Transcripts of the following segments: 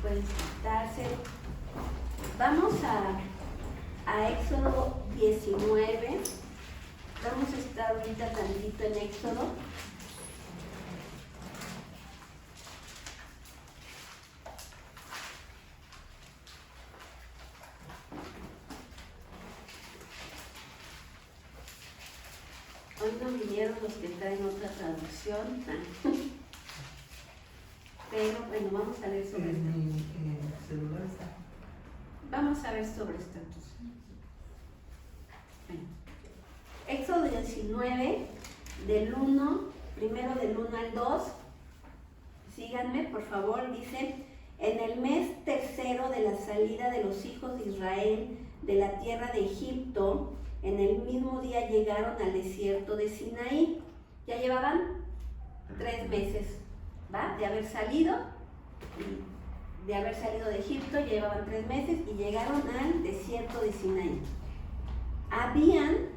pueden sentarse. Vamos a Éxodo 19. Vamos a estar ahorita tantito en Éxodo. Hoy no vinieron los que traen otra traducción. Pero bueno, vamos a ver sobre esto. Celular está. Vamos a ver sobre esto entonces. Bueno. Éxodo 19, primero del 1 al 2. Síganme, por favor. Dice: en el mes tercero de la salida de los hijos de Israel de la tierra de Egipto, en el mismo día llegaron al desierto de Sinaí. Ya llevaban 3 meses, ¿va? De haber salido de Egipto, llevaban 3 meses y llegaron al desierto de Sinaí. Habían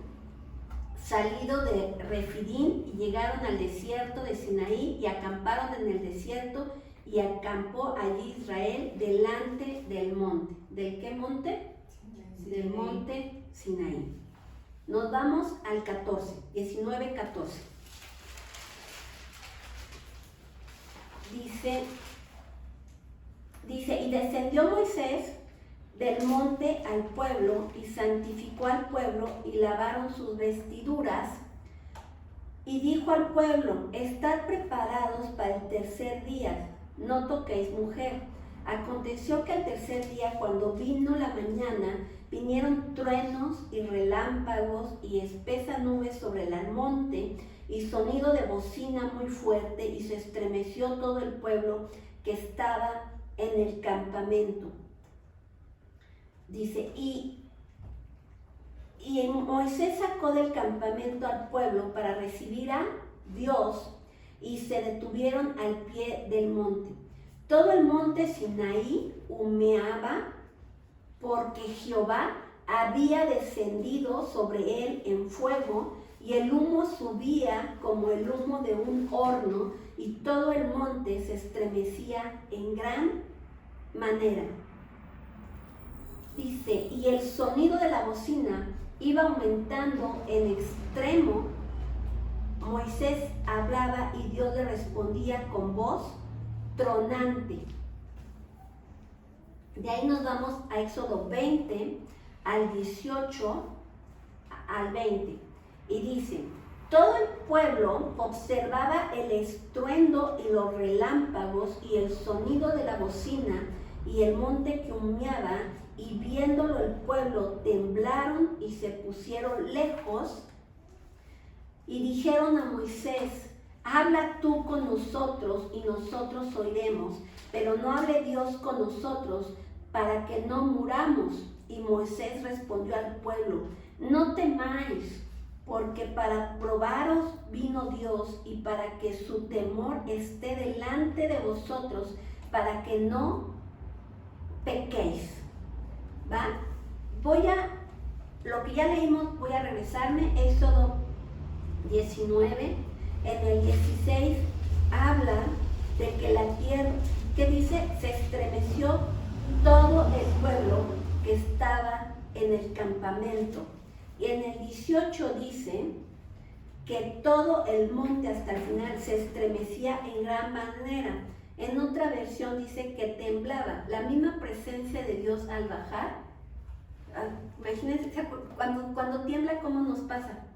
salido de Refidim y llegaron al desierto de Sinaí y acamparon en el desierto, y acampó allí Israel delante del monte. ¿Del qué monte? Del monte Sinaí. Nos vamos al 14, 19, 14. Dice, y descendió Moisés del monte al pueblo, y santificó al pueblo, y lavaron sus vestiduras, y dijo al pueblo: estad preparados para el tercer día, no toquéis mujer. Aconteció que al tercer día, cuando vino la mañana, vinieron truenos y relámpagos y espesa nube sobre el monte, y sonido de bocina muy fuerte, y se estremeció todo el pueblo que estaba en el campamento. Dice, y Moisés sacó del campamento al pueblo para recibir a Dios, y se detuvieron al pie del monte. Todo el monte Sinaí humeaba, porque Jehová había descendido sobre él en fuego, y el humo subía como el humo de un horno, y todo el monte se estremecía en gran manera. Dice, y el sonido de la bocina iba aumentando en extremo. Moisés hablaba y Dios le respondía con voz tronante. De ahí nos vamos a Éxodo 20, al 18, al 20. Y dice, todo el pueblo observaba el estruendo y los relámpagos y el sonido de la bocina y el monte que humeaba, y viéndolo el pueblo temblaron y se pusieron lejos, y dijeron a Moisés: habla tú con nosotros y nosotros oiremos, pero no hable Dios con nosotros para que no muramos. Y Moisés respondió al pueblo: no temáis, porque para probaros vino Dios, y para que su temor esté delante de vosotros, para que no pequéis. ¿Va? Lo que ya leímos, voy a regresarme. Éxodo 19, en el 16 habla de que la tierra, que dice, se estremeció todo el pueblo que estaba en el campamento. Y en el 18 dice que todo el monte hasta el final se estremecía en gran manera. En otra versión dice que temblaba. La misma presencia de Dios al bajar. Imagínense, cuando tiembla, ¿cómo nos pasa?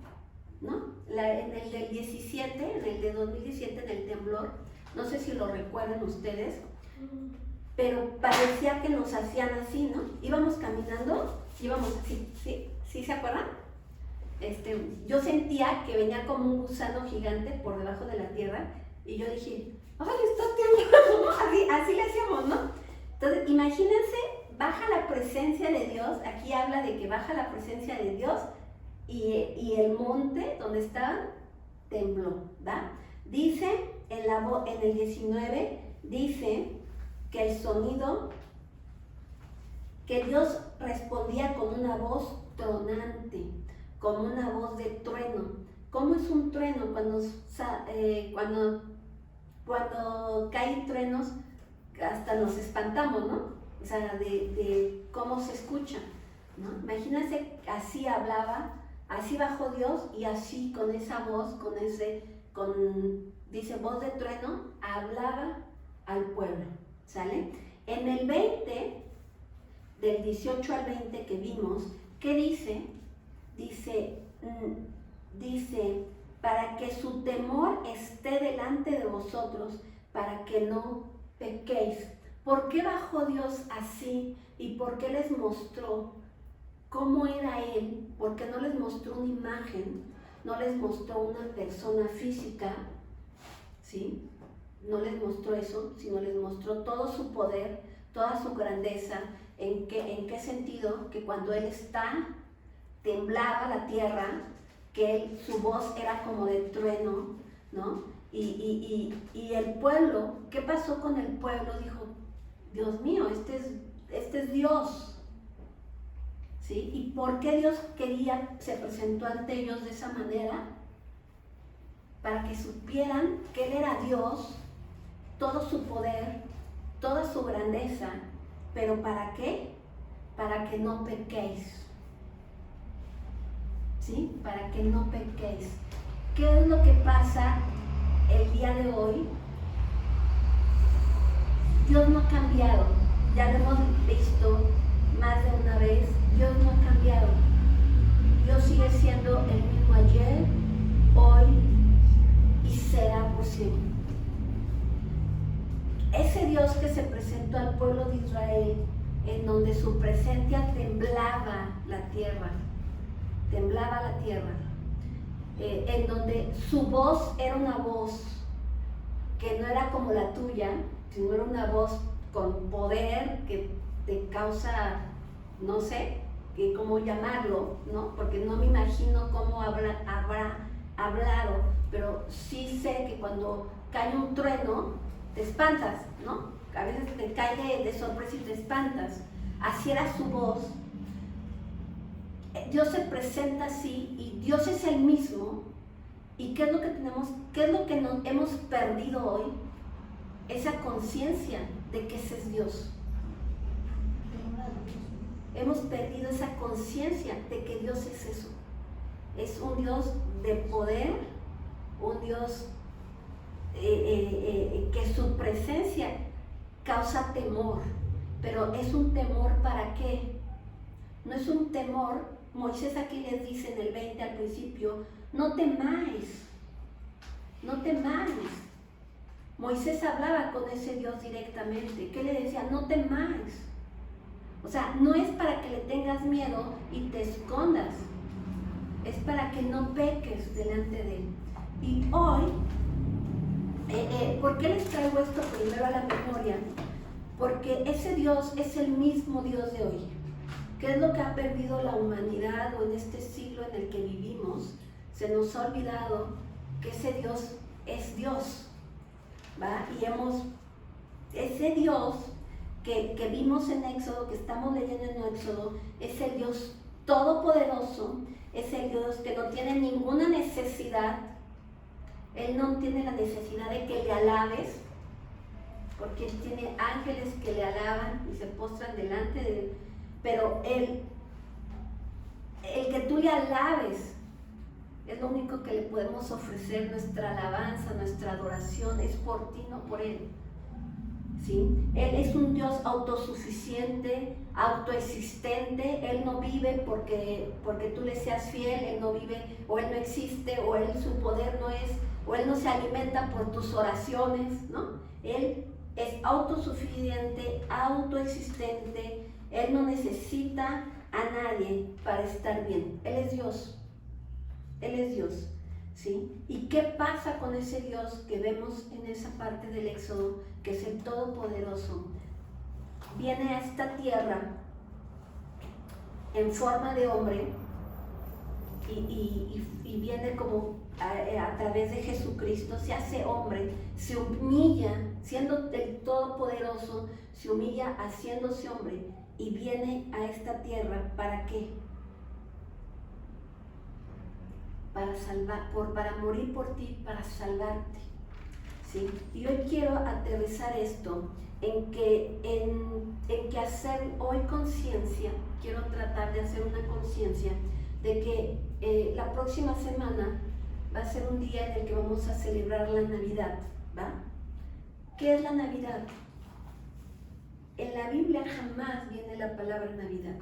¿No? En el del 17, en el de 2017, en el temblor, no sé si lo recuerdan ustedes, pero parecía que nos hacían así, ¿no? Íbamos caminando, íbamos así, ¿sí se acuerdan? Yo sentía que venía como un gusano gigante por debajo de la tierra, y yo dije: ¡ay, está temblando! ¿No? Así le hacíamos, ¿no? Entonces, imagínense, baja la presencia de Dios. Aquí habla de que baja la presencia de Dios, y el monte donde estaban tembló, ¿va? Dice en el 19, dice que el sonido, que Dios respondía con una voz tronante, como una voz de trueno. ¿Cómo es un trueno? Cuando caen truenos, hasta nos espantamos, ¿no? O sea, de cómo se escucha, ¿no? Imagínense, así hablaba, así bajó Dios y así con esa voz, dice voz de trueno, hablaba al pueblo, ¿sale? En el 20, del 18 al 20 que vimos, ¿qué dice? Dice, para que su temor esté delante de vosotros, para que no pequéis. ¿Por qué bajó Dios así? ¿Y por qué les mostró cómo era Él? Porque no les mostró una imagen, no les mostró una persona física, ¿sí? No les mostró eso, sino les mostró todo su poder, toda su grandeza. ¿En qué sentido? Que cuando Él temblaba la tierra, que su voz era como de trueno, ¿no? Y el pueblo, ¿qué pasó con el pueblo? Dijo, Dios mío, este es Dios, ¿sí? ¿Y por qué Dios se presentó ante ellos de esa manera? Para que supieran que Él era Dios, todo su poder, toda su grandeza, pero ¿para qué? Para que no pequéis, ¿sí? Para que no pequéis. ¿Qué es lo que pasa el día de hoy? Dios no ha cambiado, ya lo hemos visto más de una vez, Dios no ha cambiado. Dios sigue siendo el mismo ayer, hoy y será por siempre. Ese Dios que se presentó al pueblo de Israel, en donde su presencia temblaba la tierra, en donde su voz era una voz que no era como la tuya, sino era una voz con poder que te causa, no sé cómo llamarlo, ¿no? Porque no me imagino cómo habrá hablado, pero sí sé que cuando cae un trueno te espantas, ¿no? A veces te cae de sorpresa y te espantas. Así era su voz. Dios se presenta así y Dios es el mismo. ¿Y qué es lo que tenemos? ¿Qué es lo que hemos perdido hoy? Esa conciencia de que ese es Dios. Hemos perdido esa conciencia de que Dios es eso. Es un Dios de poder, un Dios que su presencia causa temor. Pero es un temor ¿para qué? No es un temor. Moisés aquí les dice en el 20 al principio, no temáis, no temáis. Moisés hablaba con ese Dios directamente. ¿Qué le decía? No temáis. O sea, no es para que le tengas miedo y te escondas. Es para que no peques delante de Él. Y hoy, ¿por qué les traigo esto primero a la memoria? Porque ese Dios es el mismo Dios de hoy. ¿Qué es lo que ha perdido la humanidad o en este siglo en el que vivimos? Se nos ha olvidado que ese Dios es Dios, ¿va? Y ese Dios que vimos en Éxodo, que estamos leyendo en Éxodo, es el Dios todopoderoso, es el Dios que no tiene ninguna necesidad. Él no tiene la necesidad de que le alabes, porque Él tiene ángeles que le alaban y se postran delante de Él. Pero el que tú le alabes es lo único que le podemos ofrecer. Nuestra alabanza, nuestra adoración es por ti, no por Él, ¿sí? Él es un Dios autosuficiente, autoexistente. Él no vive porque tú le seas fiel. Él no vive, o Él no existe, o su poder no es, o Él no se alimenta por tus oraciones, ¿no? Él es autosuficiente, autoexistente. Él no necesita a nadie para estar bien. Él es Dios. Él es Dios, ¿sí? ¿Y qué pasa con ese Dios que vemos en esa parte del Éxodo, que es el Todopoderoso? Viene a esta tierra en forma de hombre y viene como a través de Jesucristo, se hace hombre, se humilla, siendo el Todopoderoso, se humilla haciéndose hombre. Y viene a esta tierra, ¿para qué? Para morir por ti, para salvarte, ¿sí? Y hoy quiero aterrizar esto en que hacer hoy conciencia, quiero tratar de hacer una conciencia de que la próxima semana va a ser un día en el que vamos a celebrar la Navidad, ¿va? ¿Qué es la Navidad? En la Biblia jamás viene la palabra Navidad.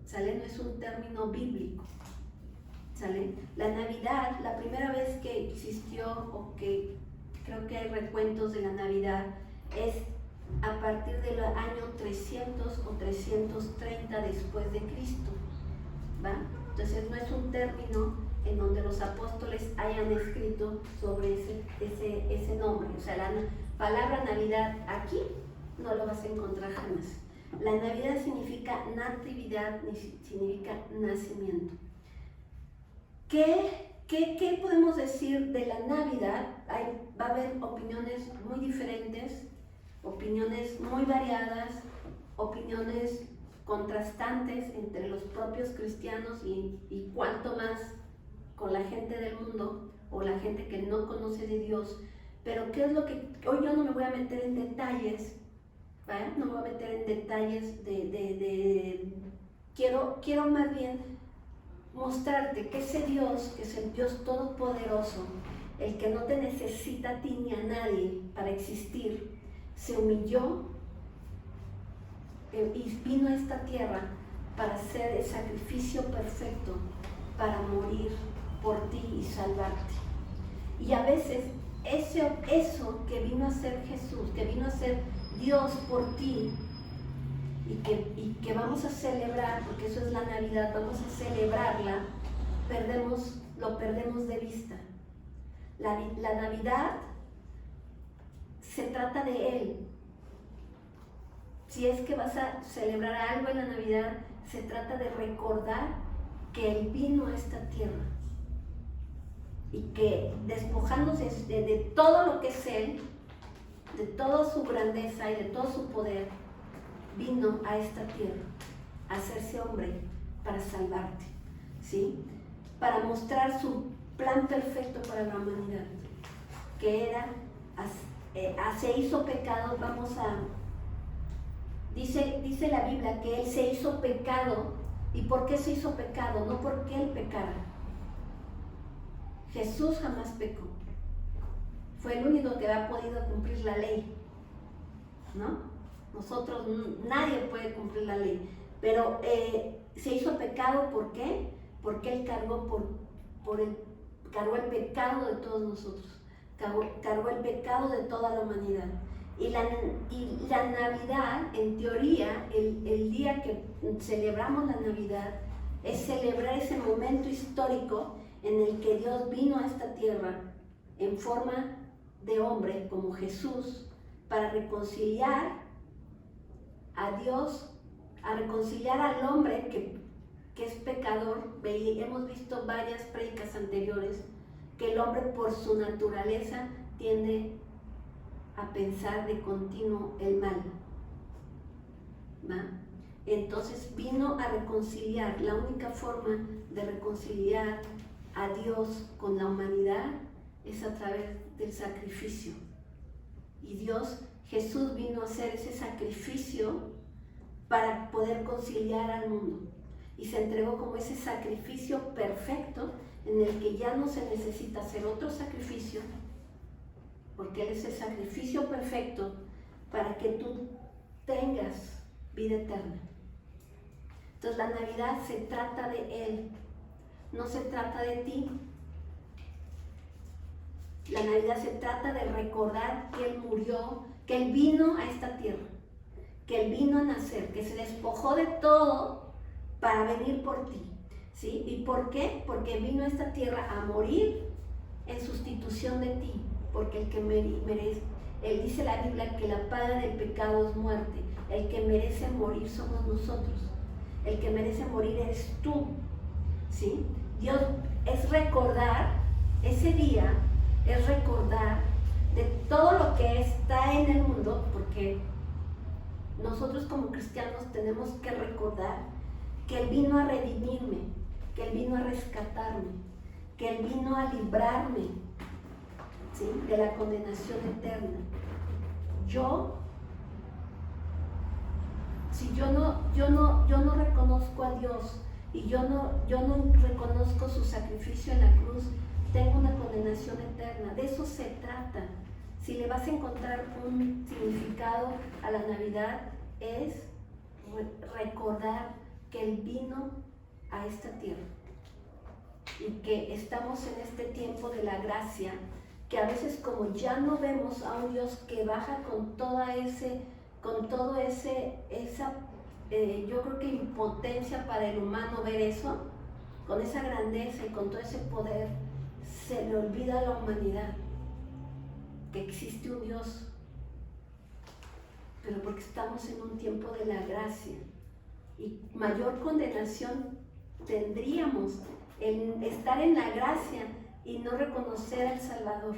¿Sale? No es un término bíblico. ¿Sale? La Navidad, la primera vez que existió, o que creo que hay recuentos de la Navidad, es a partir del año 300 o 330 después de Cristo, ¿va? Entonces no es un término en donde los apóstoles hayan escrito sobre ese nombre. O sea, la palabra Navidad aquí no lo vas a encontrar jamás. La Navidad significa natividad, significa nacimiento. ¿Qué podemos decir de la Navidad? Va a haber opiniones muy diferentes, opiniones muy variadas, opiniones contrastantes entre los propios cristianos y cuanto más con la gente del mundo o la gente que no conoce de Dios. Pero ¿qué es lo que hoy yo no me voy a meter en detalles? ¿Vale? No me voy a meter en detalles quiero más bien mostrarte que ese Dios, que es el Dios todopoderoso, el que no te necesita a ti ni a nadie para existir, se humilló y vino a esta tierra para hacer el sacrificio perfecto, para morir por ti y salvarte. Y a veces eso que vino a hacer Jesús, que vino a ser Dios por ti, y que vamos a celebrar, porque eso es la Navidad, vamos a celebrarla, lo perdemos de vista. La Navidad se trata de Él. Si es que vas a celebrar algo en la Navidad, se trata de recordar que Él vino a esta tierra y que despojándose de todo lo que es Él, de toda su grandeza y de todo su poder, vino a esta tierra a hacerse hombre para salvarte, ¿sí? Para mostrar su plan perfecto para la humanidad, que era, se hizo pecado, dice la Biblia que Él se hizo pecado. ¿Y por qué se hizo pecado? No porque Él pecara. Jesús jamás pecó. Fue el único que ha podido cumplir la ley, ¿no? Nosotros, nadie puede cumplir la ley, pero se hizo pecado, ¿por qué? Porque Él cargó cargó el pecado de todos nosotros, cargó el pecado de toda la humanidad. Y la Navidad, en teoría, el día que celebramos la Navidad, es celebrar ese momento histórico en el que Dios vino a esta tierra en forma de hombre, como Jesús, para reconciliar a Dios, a reconciliar al hombre que es pecador. Hemos visto varias prédicas anteriores que el hombre por su naturaleza tiende a pensar de continuo el mal, ¿va? Entonces vino a reconciliar. La única forma de reconciliar a Dios con la humanidad es a través del sacrificio. Y Jesús vino a hacer ese sacrificio para poder conciliar al mundo. Y se entregó como ese sacrificio perfecto en el que ya no se necesita hacer otro sacrificio, porque Él es el sacrificio perfecto para que tú tengas vida eterna. Entonces la Navidad se trata de Él, no se trata de ti. La Navidad se trata de recordar que Él murió, que Él vino a esta tierra, que Él vino a nacer, que se despojó de todo para venir por ti, ¿sí? ¿Y por qué? Porque vino a esta tierra a morir en sustitución de ti, porque el que merece, Él dice la Biblia que la paga del pecado es muerte. El que merece morir somos nosotros. El que merece morir eres tú, ¿sí? Dios es recordar ese día, es recordar de todo lo que está en el mundo, porque nosotros como cristianos tenemos que recordar que Él vino a redimirme, que Él vino a rescatarme, que Él vino a librarme, ¿sí?, de la condenación eterna. si yo no reconozco a Dios y yo no reconozco su sacrificio en la cruz, tengo una condenación eterna. De eso se trata. Si le vas a encontrar un significado a la Navidad, es recordar que Él vino a esta tierra y que estamos en este tiempo de la gracia, que a veces como ya no vemos a un Dios que baja con yo creo que impotencia para el humano ver eso, con esa grandeza y con todo ese poder, se le olvida a la humanidad que existe un Dios, pero porque estamos en un tiempo de la gracia y mayor condenación tendríamos en estar en la gracia y no reconocer al Salvador.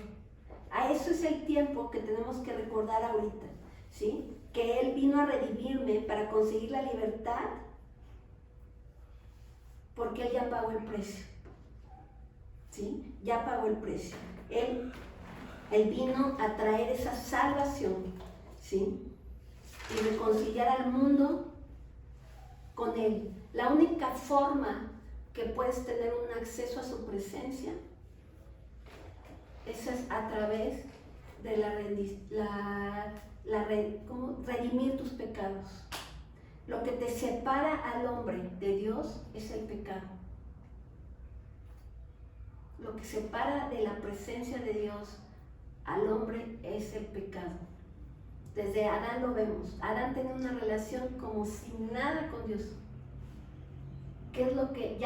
A eso es el tiempo que tenemos que recordar ahorita, ¿sí? Que Él vino a redimirme para conseguir la libertad, porque Él ya pagó el precio, ¿sí? Ya pagó el precio. Él vino a traer esa salvación, ¿sí? Y reconciliar al mundo con Él. La única forma que puedes tener un acceso a su presencia es a través de redimir tus pecados. Lo que te separa al hombre de Dios es el pecado. Lo que separa de la presencia de Dios al hombre es el pecado. Desde Adán lo vemos. Adán tenía una relación como sin nada con Dios. ¿Qué es lo que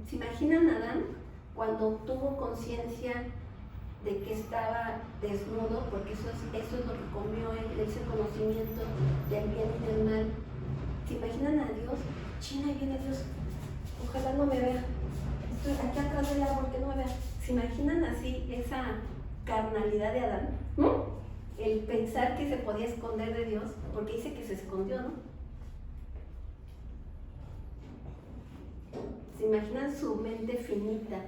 se imaginan a Adán cuando tuvo conciencia de que estaba desnudo? Porque eso es lo que comió él, ese conocimiento del bien y del mal. ¿Se imaginan a Dios? China, ahí viene Dios. Ojalá no me vea. Estoy aquí atrás del árbol, que no me vea. ¿Se imaginan así esa carnalidad de Adán? El pensar que se podía esconder de Dios, porque dice que se escondió, ¿no? ¿Se imaginan su mente finita?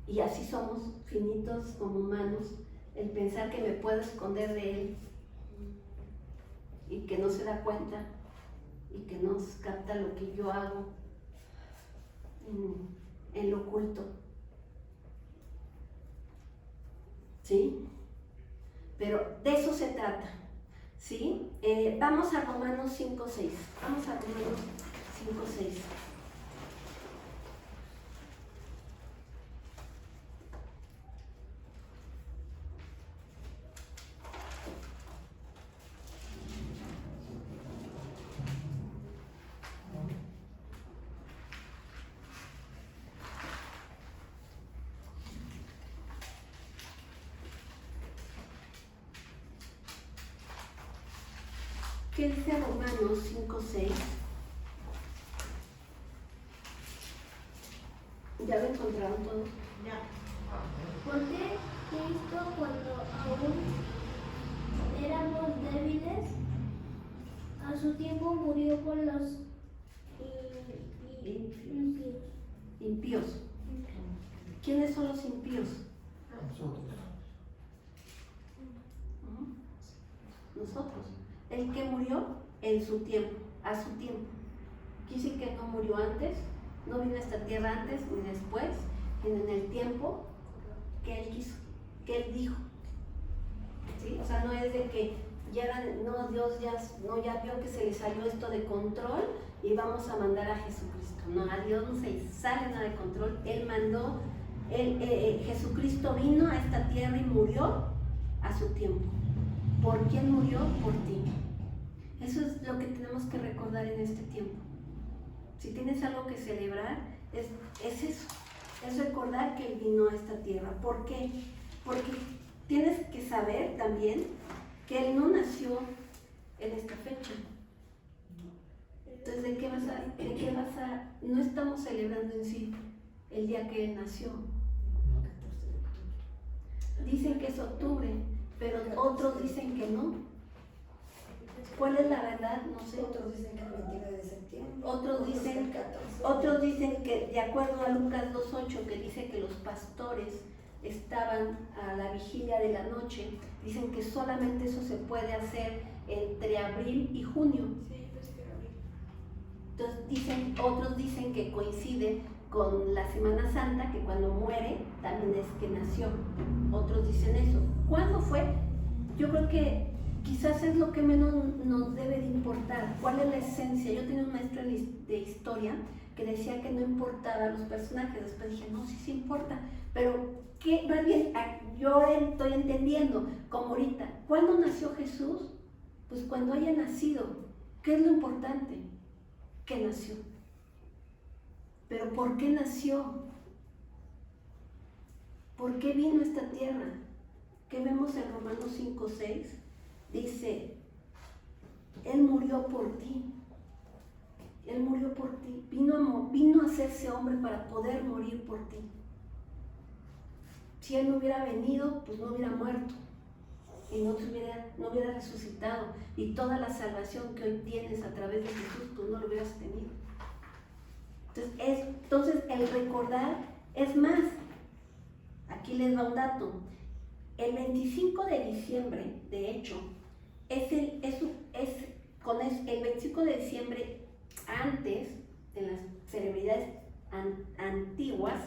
Y así somos, finitos como humanos, el pensar que me puedo esconder de Él y que no se da cuenta y que no capta lo que yo hago en lo oculto. ¿Sí? Pero de eso se trata, ¿sí? Vamos a Romanos 5:6. Vamos a Romanos 5:6. ¿Qué dice Romanos 5:6? ¿Ya lo encontraron todos? Ya. Porque Cristo, cuando aún éramos débiles, a su tiempo murió por los Impíos. ¿Quiénes son los impíos? Nosotros. El que murió en su tiempo, a su tiempo. Quiere decir que no murió antes, no vino a esta tierra antes ni después, sino en el tiempo que Él quiso, que Él dijo. ¿Sí? O sea, no es de que Dios ya vio que se le salió esto de control y vamos a mandar a Jesucristo. No, a Dios no se sale nada de control. Él mandó, Jesucristo vino a esta tierra y murió a su tiempo. ¿Por quién murió? Por ti. Eso es lo que tenemos que recordar en este tiempo. Si tienes algo que celebrar, es eso. Es recordar que Él vino a esta tierra. ¿Por qué? Porque tienes que saber también que Él no nació en esta fecha. Entonces, ¿de qué vas a? No estamos celebrando en sí el día que Él nació. Dicen que es octubre, pero otros dicen que no. ¿Cuál es la verdad? No sé. Otros dicen que el 29 de septiembre. Otros dicen que, de acuerdo a Lucas 2:8, que dice que los pastores estaban a la vigilia de la noche, dicen que solamente eso se puede hacer entre abril y junio. Entonces otros dicen que coincide con la Semana Santa, que cuando muere también es que nació. Otros dicen eso. ¿Cuándo fue? Yo creo que quizás es lo que menos nos debe de importar. ¿Cuál es la esencia? Yo tenía un maestro de historia que decía que no importaba los personajes. Después dije, no, sí importa. Pero, ¿qué? Más bien, yo estoy entendiendo, como ahorita, ¿cuándo nació Jesús? Pues cuando haya nacido. ¿Qué es lo importante? Que nació. Pero ¿por qué nació? ¿Por qué vino a esta tierra? ¿Qué vemos en Romanos 5:6? Dice, Él murió por ti. Él murió por ti. Vino a hacerse hombre para poder morir por ti. Si Él no hubiera venido, pues no hubiera muerto. Y no hubiera resucitado. Y toda la salvación que hoy tienes a través de Jesús, tú no lo hubieras tenido. Entonces el recordar es más. Aquí les va un dato. El 25 de diciembre, de hecho, el 25 de diciembre, antes, en las celebridades antiguas,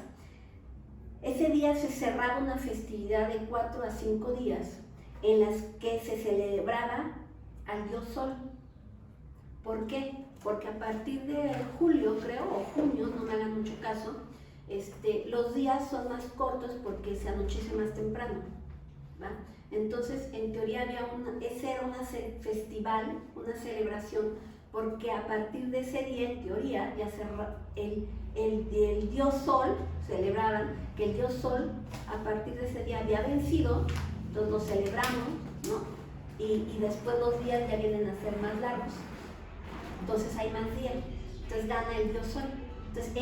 ese día se cerraba una festividad de 4 a 5 días en las que se celebraba al dios Sol. ¿Por qué? Porque a partir de julio, creo, o junio, no me hagan mucho caso, los días son más cortos porque se anochece más temprano, ¿va? Entonces, en teoría ese era un festival, una celebración, porque a partir de ese día, en teoría, ya el dios Sol, celebraban que el dios Sol, a partir de ese día había vencido, entonces lo celebramos, ¿no? Y después los días ya vienen a ser más largos. Entonces hay más días, entonces gana el dios Sol. Entonces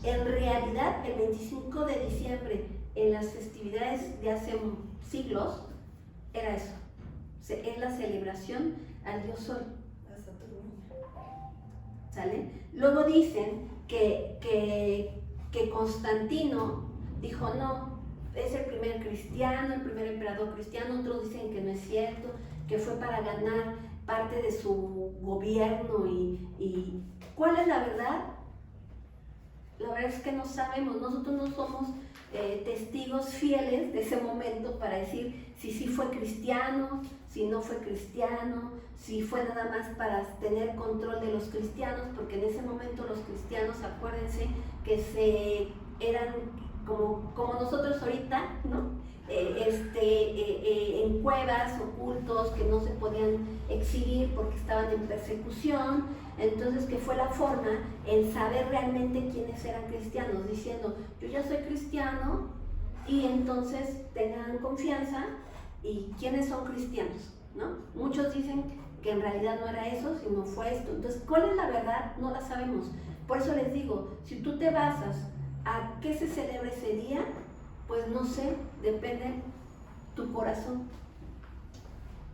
en realidad el 25 de diciembre en las festividades de hace siglos era eso, es la celebración al dios Sol. ¿Sale? Luego dicen que Constantino dijo no, es el primer cristiano, el primer emperador cristiano. Otros dicen que no es cierto, que fue para ganar parte de su gobierno y ¿cuál es la verdad? La verdad es que no sabemos, nosotros no somos testigos fieles de ese momento para decir si sí fue cristiano, si no fue cristiano, si fue nada más para tener control de los cristianos, porque en ese momento los cristianos, acuérdense que eran como nosotros ahorita, ¿no? En cuevas, ocultos, que no se podían exhibir porque estaban en persecución. Entonces, que fue la forma en saber realmente quiénes eran cristianos, diciendo, yo ya soy cristiano, y entonces tengan confianza, y quiénes son cristianos, ¿no? Muchos dicen que en realidad no era eso, sino fue esto. Entonces, ¿cuál es la verdad? No la sabemos. Por eso les digo, si tú te basas a qué se celebra ese día, pues no sé, depende tu corazón.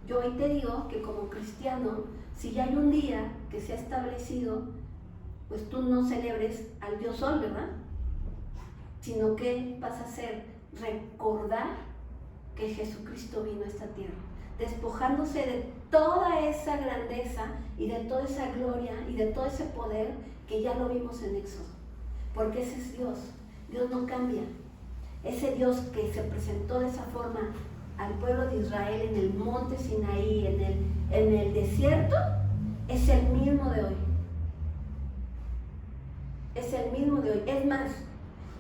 Yo hoy te digo que como cristiano, si ya hay un día que se ha establecido, pues tú no celebres al dios Sol, ¿verdad? Sino que vas a hacer recordar que Jesucristo vino a esta tierra, despojándose de toda esa grandeza y de toda esa gloria y de todo ese poder que ya lo vimos en Éxodo. Porque ese es Dios. Dios no cambia. Ese Dios que se presentó de esa forma al pueblo de Israel en el monte Sinaí, en el desierto, es el mismo de hoy. Es el mismo de hoy. Es más,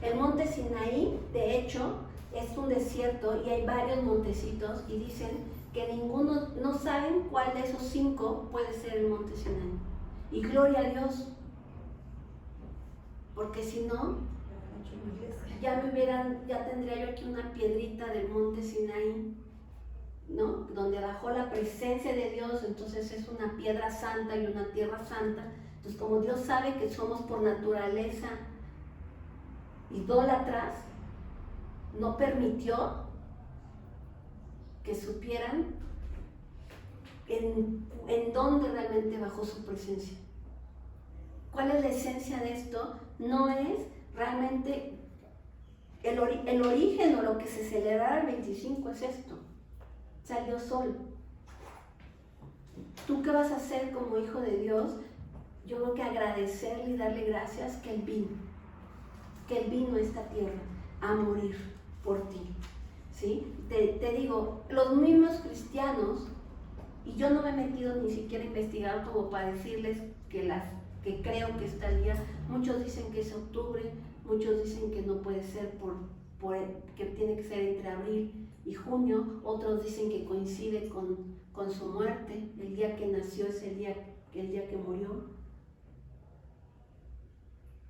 el monte Sinaí, de hecho, es un desierto y hay varios montecitos, y dicen que ninguno, no saben cuál de esos 5 puede ser el monte Sinaí. Y gloria a Dios, porque si no, ya tendría yo aquí una piedrita del monte Sinaí, ¿no? Donde bajó la presencia de Dios. Entonces es una piedra santa y una tierra santa. Entonces, como Dios sabe que somos por naturaleza idólatras, no permitió que supieran en dónde realmente bajó su presencia. ¿Cuál es la esencia de esto? No es realmente el origen o lo que se celebraba el 25 es esto. Salió sol. ¿Tú qué vas a hacer como hijo de Dios? Yo creo que agradecerle y darle gracias que Él vino a esta tierra a morir por ti, ¿sí? Te digo, los mismos cristianos, y yo no me he metido ni siquiera a investigar como para decirles que creo que está el día. Muchos dicen que es octubre, muchos dicen que no puede ser que tiene que ser entre abril y junio, otros dicen que coincide con su muerte, el día que nació es el día que murió.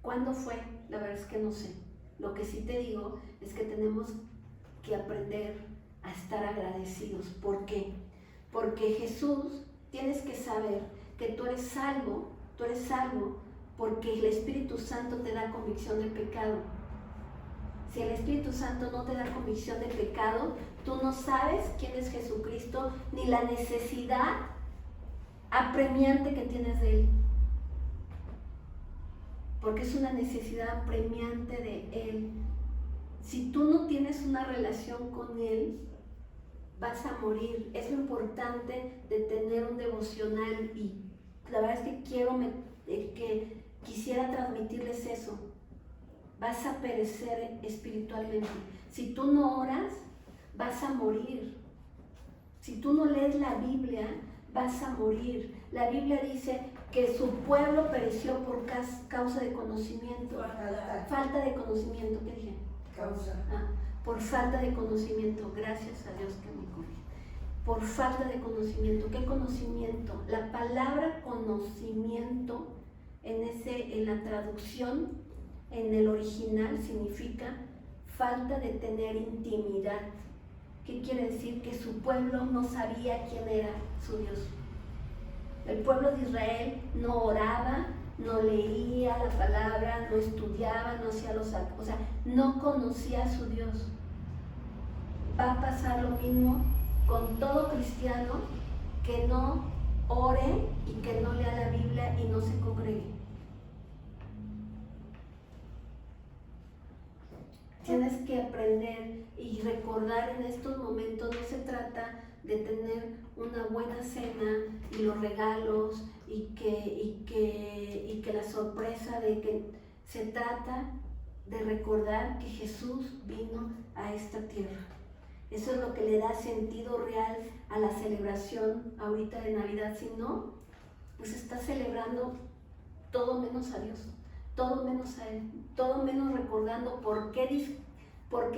¿Cuándo fue? La verdad es que no sé. Lo que sí te digo es que tenemos que aprender a estar agradecidos. ¿Por qué? Porque Jesús, tienes que saber que tú eres salvo porque el Espíritu Santo te da convicción de pecado. Si el Espíritu Santo no te da convicción de pecado, tú no sabes quién es Jesucristo ni la necesidad apremiante que tienes de Él. Porque es una necesidad apremiante de Él. Si tú no tienes una relación con Él, vas a morir. Es lo importante de tener un devocional, y la verdad es que quisiera transmitirles eso. Vas a perecer espiritualmente. Si tú no oras, vas a morir. Si tú no lees la Biblia, vas a morir. La Biblia dice que su pueblo pereció por causa de conocimiento. Falta de conocimiento, ¿qué dije? Causa. Por falta de conocimiento. Gracias a Dios que me corrige. Por falta de conocimiento. ¿Qué conocimiento? La palabra conocimiento en la traducción, en el original, significa falta de tener intimidad. ¿Qué quiere decir? Que su pueblo no sabía quién era su Dios. El pueblo de Israel no oraba, no leía la palabra, no estudiaba, no hacía no conocía a su Dios. Va a pasar lo mismo con todo cristiano que no ore y que no lea la Biblia y no se congregue. Tienes que aprender y recordar en estos momentos. No se trata de tener una buena cena y los regalos y que la sorpresa de que se trata de recordar que Jesús vino a esta tierra. Eso es lo que le da sentido real a la celebración ahorita de Navidad. Si no, pues está celebrando todo menos a Dios, todo menos a Él, todo menos recordando por qué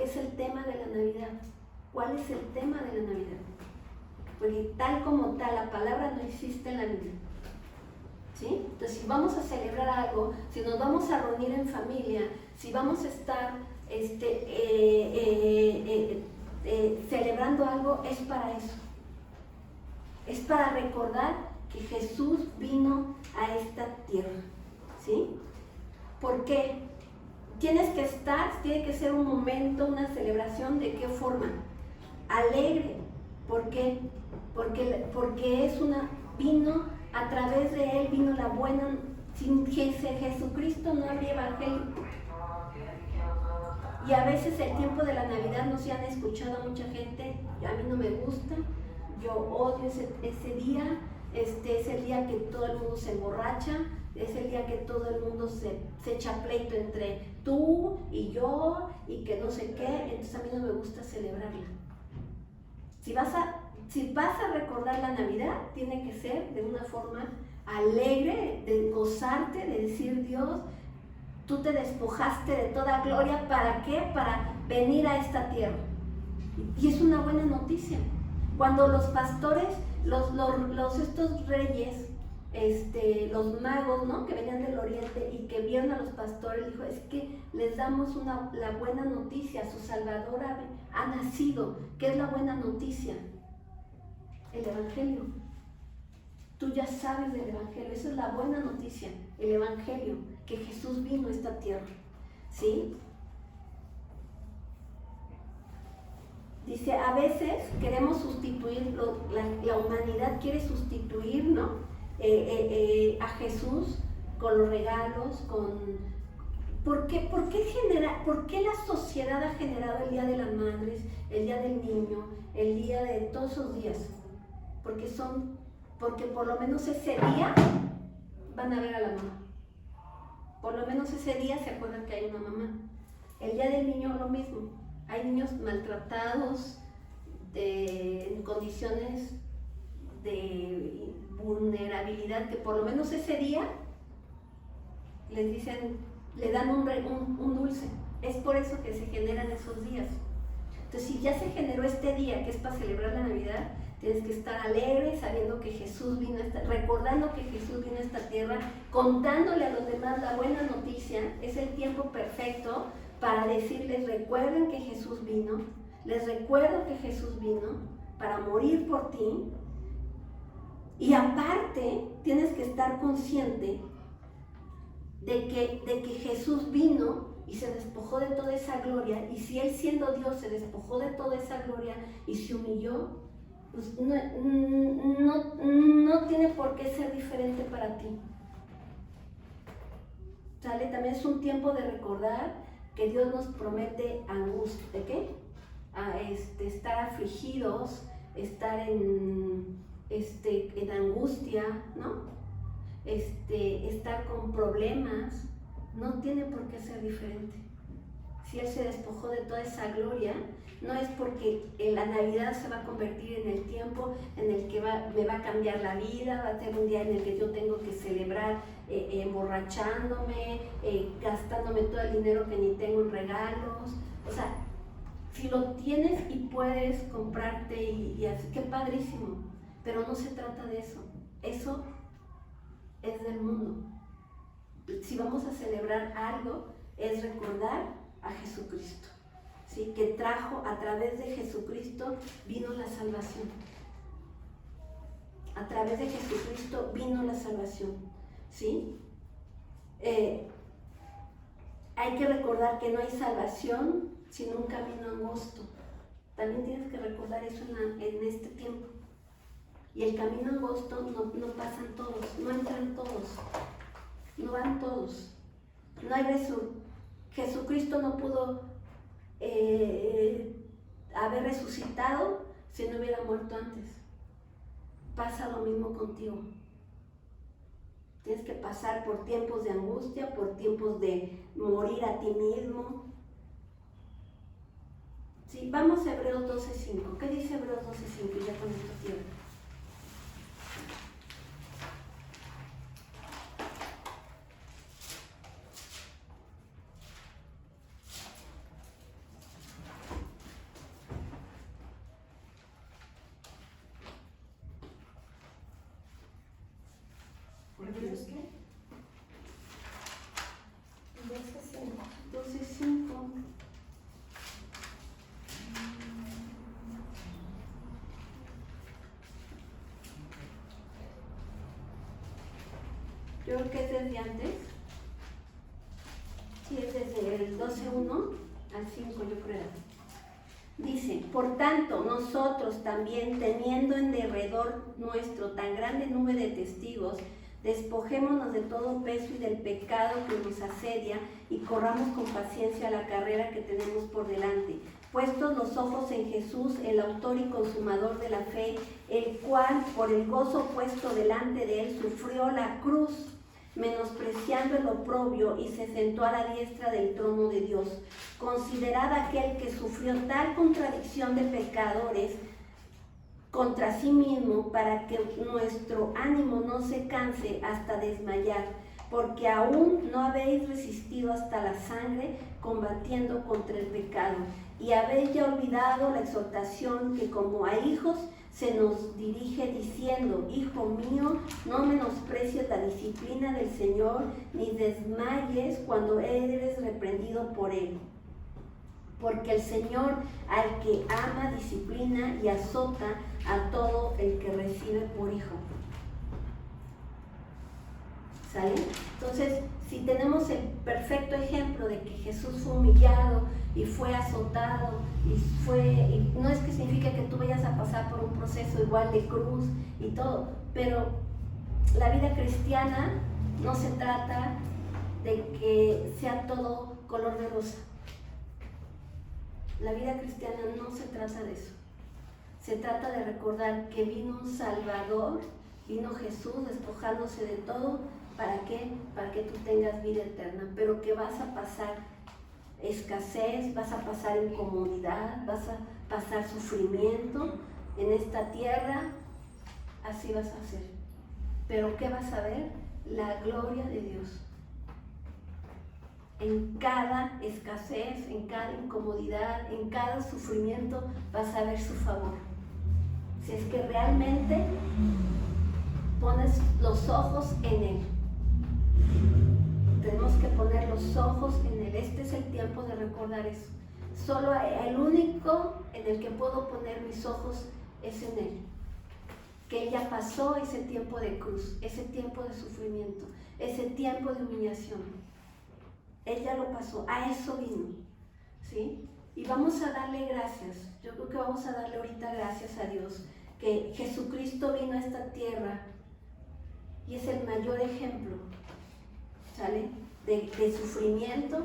es el tema de la Navidad. ¿Cuál es el tema de la Navidad? Porque tal como tal, la palabra no existe en la Biblia. ¿Sí? Entonces, si vamos a celebrar algo, si nos vamos a reunir en familia, si vamos a estar celebrando algo, es para eso. Es para recordar que Jesús vino a esta tierra. ¿Sí? ¿Por qué? Tiene que ser un momento, una celebración. ¿De qué forma? Alegre. ¿Por qué? Porque vino a través de Él, vino la buena. Sin Jesucristo no habría evangelio. Y a veces el tiempo de la Navidad no se han escuchado a mucha gente. A mí no me gusta, yo odio ese día. Es el día que todo el mundo se emborracha, es el día que todo el mundo se echa pleito entre tú y yo y que no sé qué. Entonces a mí no me gusta celebrarla. Si vas a recordar la Navidad, tiene que ser de una forma alegre, de gozarte, de decir: Dios, tú te despojaste de toda gloria. ¿Para qué? Para venir a esta tierra. Y es una buena noticia. Cuando los pastores, estos reyes, los magos, ¿no?, que venían del oriente y que vieron a los pastores, dijo: es que les damos la buena noticia, su Salvador ha nacido. ¿Qué es la buena noticia? El Evangelio. Tú ya sabes del Evangelio, esa es la buena noticia, el Evangelio, que Jesús vino a esta tierra. ¿Sí? Dice, a veces queremos sustituir, la humanidad quiere sustituir, ¿no?, a Jesús con los regalos, ¿Por qué la sociedad ha generado el Día de las Madres, el Día del Niño, el día de todos esos días? Porque por lo menos ese día van a ver a la mamá. Por lo menos ese día se acuerdan que hay una mamá. El Día del Niño lo mismo. Hay niños maltratados, en condiciones de vulnerabilidad, que por lo menos ese día les dicen, le dan un dulce. Es por eso que se generan esos días. Entonces, si ya se generó este día, que es para celebrar la Navidad, tienes que estar alegre, sabiendo que Jesús vino recordando que Jesús vino a esta tierra, contándole a los demás la buena noticia. Es el tiempo perfecto para decirles, recuerden que Jesús vino, les recuerdo que Jesús vino para morir por ti. Y aparte, tienes que estar consciente de que Jesús vino y se despojó de toda esa gloria, y si Él siendo Dios se despojó de toda esa gloria y se humilló, pues no tiene por qué ser diferente para ti. ¿Sale? También es un tiempo de recordar que Dios nos promete angustia. ¿De qué? Estar afligidos, estar en angustia, ¿no? Estar con problemas. No tiene por qué ser diferente. Si Él se despojó de toda esa gloria, no es porque la Navidad se va a convertir en el tiempo en el que me va a cambiar la vida, va a ser un día en el que yo tengo que celebrar emborrachándome, gastándome todo el dinero que ni tengo en regalos. O sea, si lo tienes y puedes comprarte y así, qué padrísimo, pero no se trata de eso. Eso es del mundo. Si vamos a celebrar algo, es recordar a Jesucristo, ¿sí? Que trajo, a través de Jesucristo vino la salvación. A través de Jesucristo vino la salvación, ¿sí? Hay que recordar que no hay salvación sin un camino angosto. También tienes que recordar eso en este tiempo. Y el camino angosto no pasan todos, no entran todos, no van todos. No hay Jesucristo no pudo haber resucitado si no hubiera muerto antes. Pasa lo mismo contigo. Tienes que pasar por tiempos de angustia, por tiempos de morir a ti mismo. Sí, vamos a Hebreos 12:5. ¿Qué dice Hebreos 12:5? Ya con esto cierro. ¿Hebreos qué? 12:5. Yo creo que es desde antes. Sí, es desde el 12:1 al 5, yo creo. Dice, por tanto, nosotros también, teniendo en derredor nuestro tan grande número de testigos, despojémonos de todo peso y del pecado que nos asedia y corramos con paciencia la carrera que tenemos por delante, puestos los ojos en Jesús, el autor y consumador de la fe, el cual, por el gozo puesto delante de él, sufrió la cruz, menospreciando el oprobio, y se sentó a la diestra del trono de Dios. Considerad aquel que sufrió tal contradicción de pecadores contra sí mismo, para que nuestro ánimo no se canse hasta desmayar, porque aún no habéis resistido hasta la sangre, combatiendo contra el pecado, y habéis ya olvidado la exhortación que como a hijos se nos dirige diciendo, hijo mío, no menosprecies la disciplina del Señor, ni desmayes cuando eres reprendido por él. Porque el Señor al que ama disciplina y azota a todo el que recibe por hijo. ¿Sale? Entonces, si tenemos el perfecto ejemplo de que Jesús fue humillado y fue azotado, y no es que signifique que tú vayas a pasar por un proceso igual de cruz y todo, pero la vida cristiana no se trata de que sea todo color de rosa. La vida cristiana no se trata de eso. Se trata de recordar que vino un Salvador, vino Jesús despojándose de todo. ¿Para qué? Para que tú tengas vida eterna, pero que vas a pasar escasez, vas a pasar incomodidad, vas a pasar sufrimiento en esta tierra. Así vas a hacer. Pero ¿qué vas a ver? La gloria de Dios. En cada escasez, en cada incomodidad, en cada sufrimiento, vas a ver su favor. Si es que realmente pones los ojos en Él. Tenemos que poner los ojos en Él. Este es el tiempo de recordar eso. Solo el único en el que puedo poner mis ojos es en Él. Que Él ya pasó ese tiempo de cruz, ese tiempo de sufrimiento, ese tiempo de humillación. Él ya lo pasó, a eso vino, ¿sí? Y vamos a darle gracias. Yo creo que vamos a darle ahorita gracias a Dios, que Jesucristo vino a esta tierra y es el mayor ejemplo, ¿sale? De sufrimiento,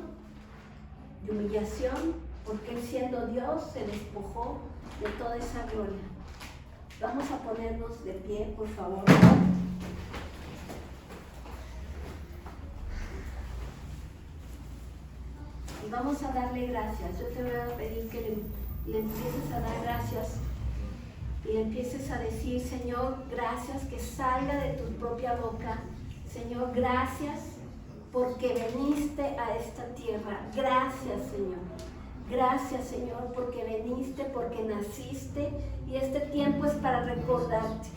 de humillación, porque Él siendo Dios se despojó de toda esa gloria. Vamos a ponernos de pie, por favor. Y vamos a darle gracias. Yo te voy a pedir que le empieces a dar gracias y le empieces a decir, Señor, gracias, que salga de tu propia boca. Señor, gracias porque viniste a esta tierra. Gracias, Señor. Gracias, Señor, porque viniste, porque naciste, y este tiempo es para recordarte,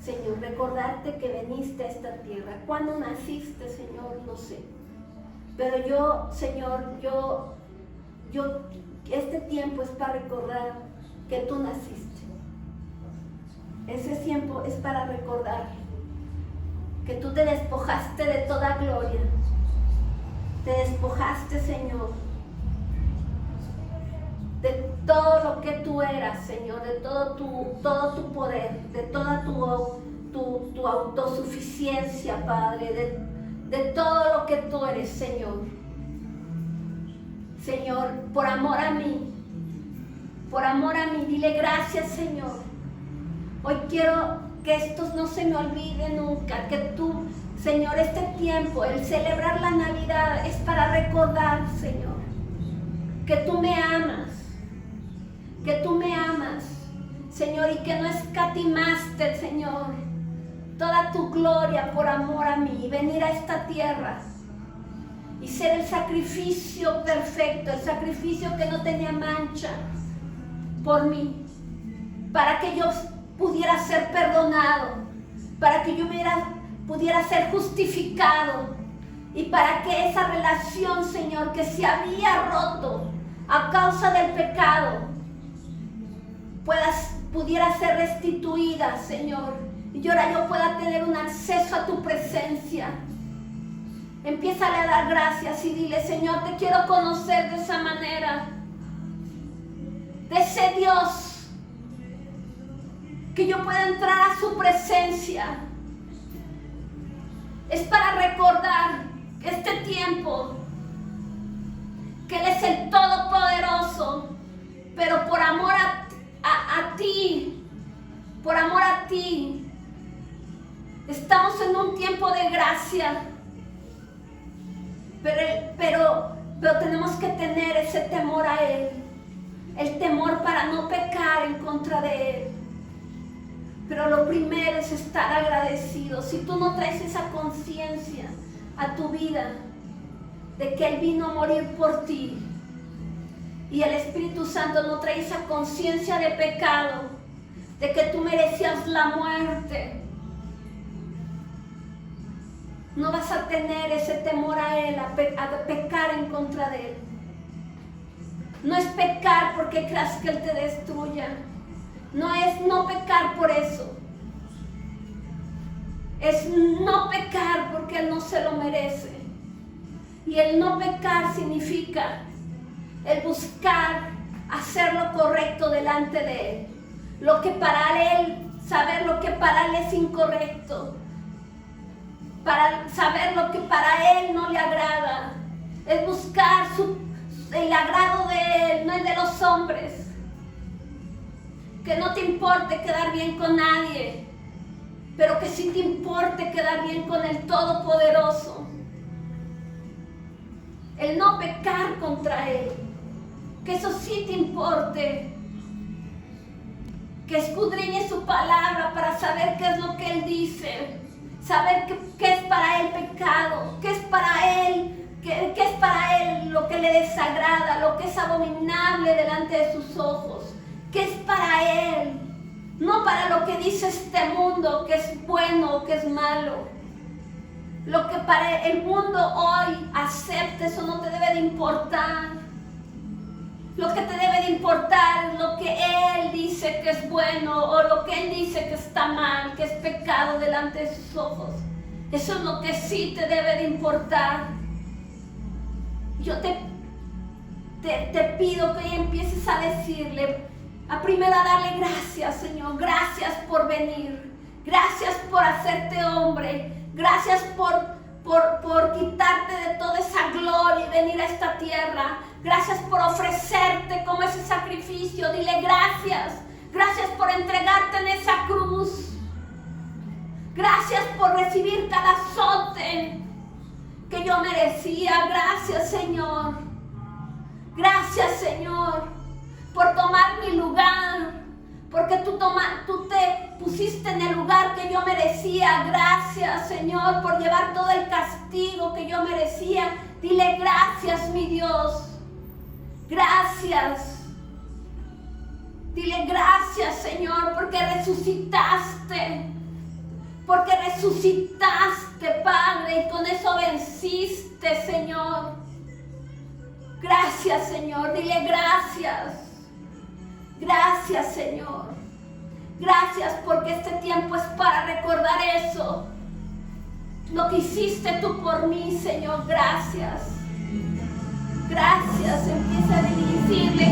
Señor, recordarte que viniste a esta tierra. ¿Cuándo naciste, Señor? No sé. Pero yo, Señor, este tiempo es para recordar que tú naciste. Ese tiempo es para recordar que tú te despojaste de toda gloria. Te despojaste, Señor, de todo lo que tú eras, Señor, de todo tu poder, de toda tu autosuficiencia, Padre, de todo lo que tú eres, Señor. Señor, por amor a mí, dile gracias, Señor. Hoy quiero que esto no se me olvide nunca, que tú, Señor, este tiempo, el celebrar la Navidad, es para recordar, Señor, que tú me amas, Señor, y que no escatimaste, Señor, toda tu gloria por amor a mí, venir a esta tierra y ser el sacrificio perfecto, el sacrificio que no tenía mancha por mí, para que yo pudiera ser perdonado, para que yo pudiera ser justificado, y para que esa relación, Señor, que se había roto a causa del pecado, pudiera ser restituida, Señor, y ahora yo pueda tener un acceso a tu presencia. Empiézale a dar gracias y dile, Señor, te quiero conocer de esa manera, de ese Dios, que yo pueda entrar a su presencia. Es para recordar que este tiempo, que Él es el Todopoderoso, pero por amor a ti, por amor a ti, estamos en un tiempo de gracia, pero tenemos que tener ese temor a Él, el temor para no pecar en contra de Él. Pero lo primero es estar agradecido. Si tú no traes esa conciencia a tu vida de que Él vino a morir por ti, y el Espíritu Santo no trae esa conciencia de pecado, de que tú merecías la muerte, no vas a tener ese temor a Él, a pecar en contra de Él. No es pecar porque creas que Él te destruya. No es no pecar por eso. Es no pecar porque Él no se lo merece. Y el no pecar significa el buscar hacer lo correcto delante de Él. Lo que para Él, saber lo que para Él es incorrecto. para saber lo que para Él no le agrada. Es buscar el agrado de Él, no el de los hombres. Que no te importe quedar bien con nadie, pero que sí te importe quedar bien con el Todopoderoso. El no pecar contra Él, que eso sí te importe. Que escudriñe su palabra para saber qué es lo que Él dice, saber qué es para Él pecado, qué es para Él, qué es para Él lo que le desagrada, lo que es abominable delante de sus ojos, qué es para Él, no para lo que dice este mundo, que es bueno o que es malo. Lo que para el mundo hoy acepte, eso no te debe de importar. Lo que te debe de importar es lo que Él dice que es bueno o lo que Él dice que está mal, que es pecado delante de sus ojos. Eso es lo que sí te debe de importar. Yo te pido que hoy empieces a decirle, primero a darle gracias, Señor. Gracias por venir. Gracias por hacerte hombre. Gracias por quitarte de toda esa gloria y venir a esta tierra. Gracias por ofrecerte como ese sacrificio. Dile gracias. Gracias por entregarte en esa cruz. Gracias por recibir cada azote que yo merecía. Gracias, Señor. Gracias, Señor, por tomar mi lugar. Porque tú te pusiste en el lugar que yo merecía. Gracias, Señor, por llevar todo el castigo que yo merecía. Dile gracias, mi Dios. Gracias. Dile gracias, Señor, porque resucitaste. Porque resucitaste, Padre, y con eso venciste, Señor. Gracias, Señor. Dile gracias. Gracias, Señor. Gracias porque este tiempo es para recordar eso. Lo que hiciste tú por mí, Señor. Gracias. Gracias. Empieza a decirle